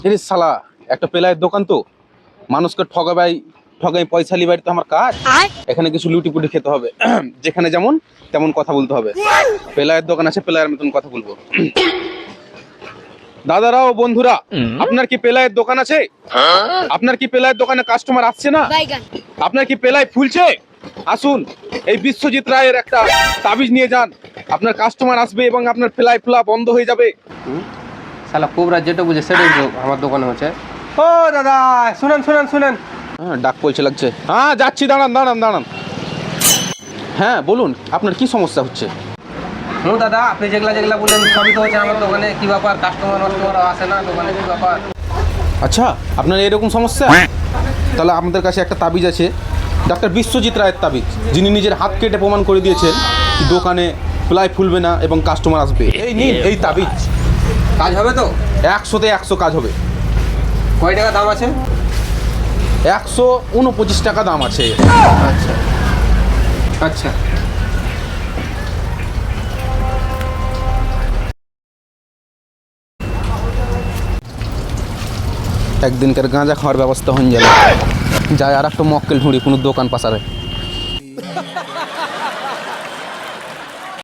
এরে শালা, একটা পেলাইয়ের দোকান তো, মানুষকে ঠগাই পয়সা লিবাই তো আমার কাজ। এখানে কিছু লুটিপুটি খেতে হবে। যেখানে যেমন তেমন কথা বলতে হবে। পেলাইয়ের দোকান আছে, পেলাইয়ের মতন কথা বলবো। দাদারা ও বন্ধুরা, আপনার কি পেলাইয়ের দোকান আছে? আপনার কি পেলাইয়ের দোকানে কাস্টমার আসছে না? আপনার কি পেলাই ফুলছে? আসুন, এই বিশ্বজিৎ রায়ের একটা তাবিজ নিয়ে যান। আপনার কাস্টমার আসবে এবং আপনার পেলাই ফোলা বন্ধ হয়ে যাবে। শালা কোবরা যেটা বুঝে সেটাই তো আমার দোকানে হচ্ছে। ও দাদা, শুনেন শুনেন শুনেন। হ্যাঁ, ডাক পয়সা লাগছে। হ্যাঁ যাচ্ছি, দাঁড়ান দাঁড়ান দাঁড়ান। হ্যাঁ বলুন, আপনার কি সমস্যা হচ্ছে? দাদা, আপনি যেগুলা বললেন সবই তো হচ্ছে আমার দোকানে। কি ব্যাপার, কাস্টমার আসে না দোকানে, কি ব্যাপার? আচ্ছা, আপনার এরকম সমস্যা? তাহলে আমাদের কাছে একটা তাবিজ আছে, ডাক্তার বিশ্বজিৎ রায়ের তাবিজ, যিনি নিজের হাত কেটে প্রমাণ করে দিয়েছেন কি দোকানে প্লাই ফুলবে না এবং কাস্টমার আসবে। এই নিন এই তাবিজ, কাজ হবে তো? 100তে 100 কাজ হবে। কয় টাকা দাম আছে? 129 টাকা দাম আছে। আচ্ছা আচ্ছা। একদিনকার গাঁজা খাওয়ার ব্যবস্থা হয়ে যাবে। যাই আর একটা মক্কেল ঢুঁড়ি কোনো দোকান পাশারে।